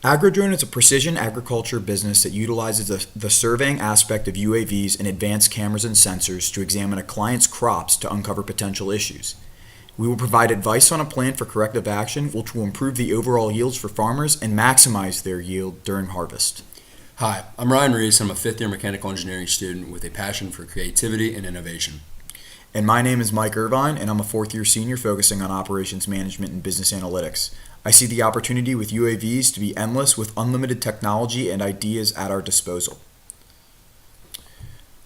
AgroDrone is a precision agriculture business that utilizes the surveying aspect of UAVs and advanced cameras and sensors to examine a client's crops to uncover potential issues. We will provide advice on a plan for corrective action, which will improve the overall yields for farmers and maximize their yield during harvest. Hi, I'm Ryan Reese. I'm a fifth-year mechanical engineering student with a passion for creativity and innovation. And my name is Mike Irvine, and I'm a fourth-year senior focusing on operations management and business analytics. I see the opportunity with UAVs to be endless with unlimited technology and ideas at our disposal.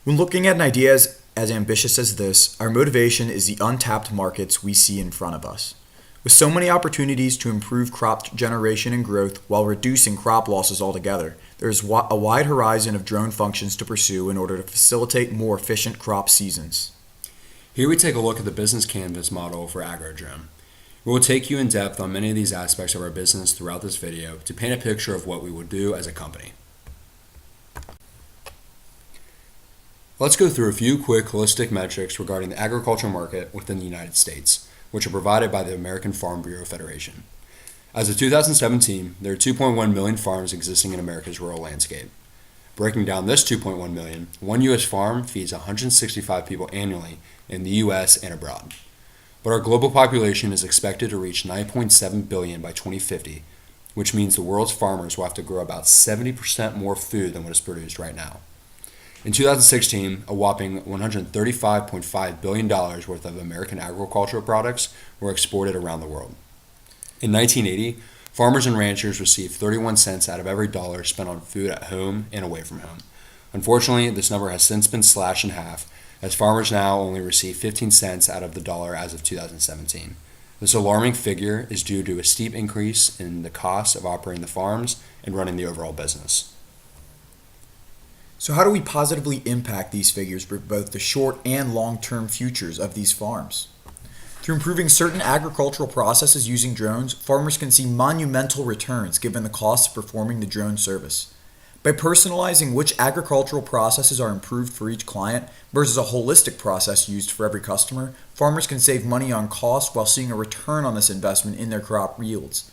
When looking at an idea as ambitious as this, our motivation is the untapped markets we see in front of us. With so many opportunities to improve crop generation and growth while reducing crop losses altogether, there is a wide horizon of drone functions to pursue in order to facilitate more efficient crop seasons. Here we take a look at the business canvas model for AgroDrone. We will take you in depth on many of these aspects of our business throughout this video to paint a picture of what we will do as a company. Let's go through a few quick holistic metrics regarding the agricultural market within the United States, which are provided by the American Farm Bureau Federation. As of 2017, there are 2.1 million farms existing in America's rural landscape. Breaking down this 2.1 million, one U.S. farm feeds 165 people annually in the U.S. and abroad. But our global population is expected to reach 9.7 billion by 2050, which means the world's farmers will have to grow about 70% more food than what is produced right now. In 2016, a whopping $135.5 billion worth of American agricultural products were exported around the world. In 1980, farmers and ranchers received 31 cents out of every dollar spent on food at home and away from home. Unfortunately, this number has since been slashed in half, as farmers now only receive 15 cents out of the dollar as of 2017. This alarming figure is due to a steep increase in the cost of operating the farms and running the overall business. So how do we positively impact these figures for both the short and long-term futures of these farms? Through improving certain agricultural processes using drones, farmers can see monumental returns given the cost of performing the drone service. By personalizing which agricultural processes are improved for each client versus a holistic process used for every customer, farmers can save money on cost while seeing a return on this investment in their crop yields.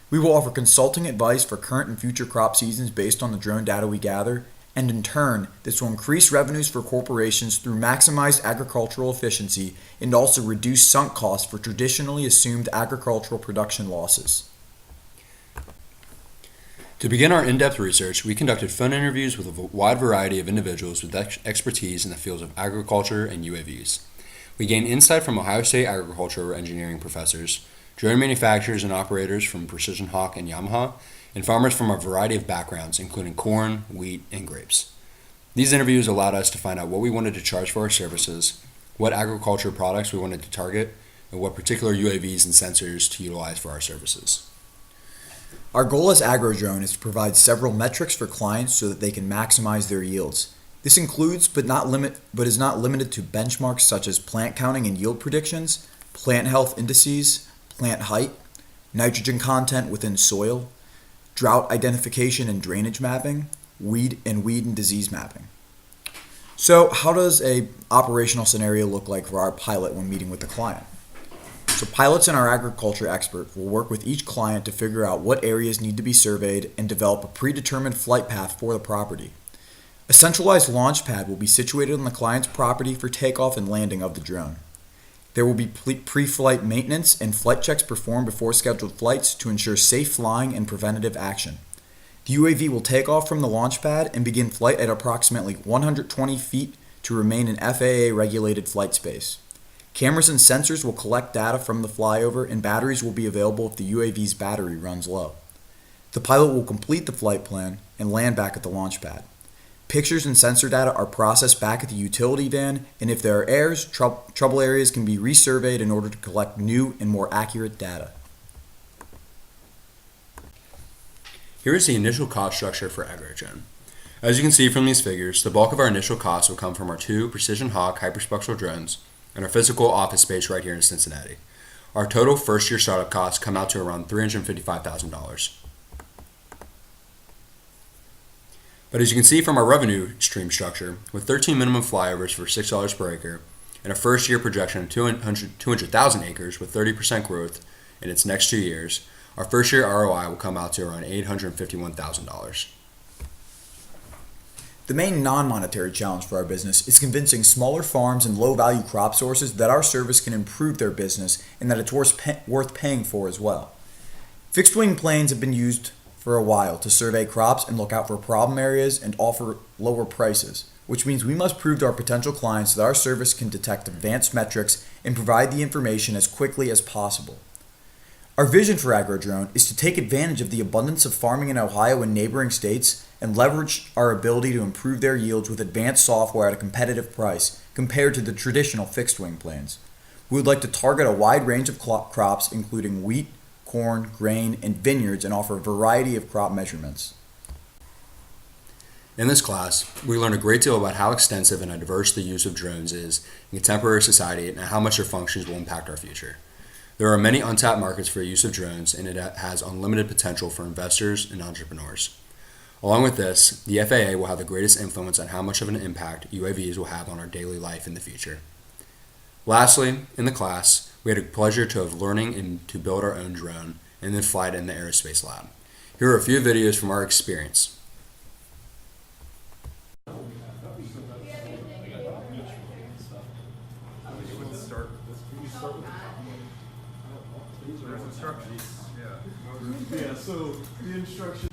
We will offer consulting advice for current and future crop seasons based on the drone data we gather, and in turn, this will increase revenues for corporations through maximized agricultural efficiency and also reduce sunk costs for traditionally assumed agricultural production losses. To begin our in-depth research, we conducted phone interviews with a wide variety of individuals with expertise in the fields of agriculture and UAVs. We gained insight from Ohio State agricultural engineering professors, drone manufacturers and operators from Precision Hawk and Yamaha, and farmers from a variety of backgrounds, including corn, wheat, and grapes. These interviews allowed us to find out what we wanted to charge for our services, what agriculture products we wanted to target, and what particular UAVs and sensors to utilize for our services. Our goal as AgroDrone is to provide several metrics for clients so that they can maximize their yields. This includes, but is not limited to benchmarks such as plant counting and yield predictions, plant health indices, plant height, nitrogen content within soil, drought identification and drainage mapping, weed and disease mapping. So how does a operational scenario look like for our pilot when meeting with the client? So pilots and our agriculture expert will work with each client to figure out what areas need to be surveyed and develop a predetermined flight path for the property. A centralized launch pad will be situated on the client's property for takeoff and landing of the drone. There will be pre-flight maintenance and flight checks performed before scheduled flights to ensure safe flying and preventative action. The UAV will take off from the launch pad and begin flight at approximately 120 feet to remain in FAA-regulated flight space. Cameras and sensors will collect data from the flyover, and batteries will be available if the UAV's battery runs low. The pilot will complete the flight plan and land back at the launch pad. Pictures and sensor data are processed back at the utility van, and if there are errors, trouble areas can be resurveyed in order to collect new and more accurate data. Here is the initial cost structure for AgroDrone. As you can see from these figures, the bulk of our initial costs will come from our two Precision Hawk hyperspectral drones and our physical office space right here in Cincinnati. Our total first-year startup costs come out to around $355,000. But as you can see from our revenue stream structure, with 13 minimum flyovers for $6 per acre and a first-year projection of 200,000 acres with 30% growth in its next 2 years, Our first year ROI will come out to around $851,000. The main non-monetary challenge for our business is convincing smaller farms and low-value crop sources that our service can improve their business and that it's worth paying for as well. Fixed-wing planes have been used for a while to survey crops and look out for problem areas and offer lower prices, which means we must prove to our potential clients that our service can detect advanced metrics and provide the information as quickly as possible. Our vision for AgroDrone is to take advantage of the abundance of farming in Ohio and neighboring states and leverage our ability to improve their yields with advanced software at a competitive price compared to the traditional fixed-wing planes. We would like to target a wide range of crops including wheat, corn, grain, and vineyards and offer a variety of crop measurements. In this class, we learn a great deal about how extensive and diverse the use of drones is in contemporary society and how much their functions will impact our future. There are many untapped markets for the use of drones, and it has unlimited potential for investors and entrepreneurs. Along with this, the FAA will have the greatest influence on how much of an impact UAVs will have on our daily life in the future. Lastly, in the class, we had a pleasure of learning and to build our own drone and then fly it in the aerospace lab. Here are a few videos from our experience. There's instructions. Yeah, so the instructions.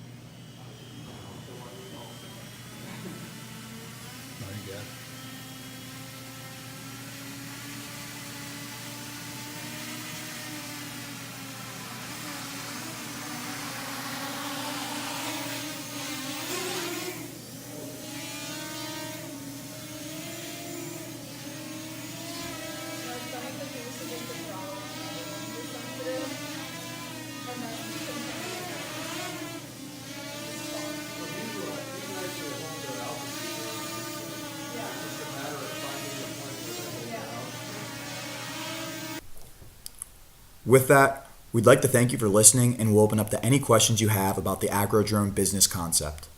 With that, we'd like to thank you for listening and we'll open up to any questions you have about the AgroDrone business concept.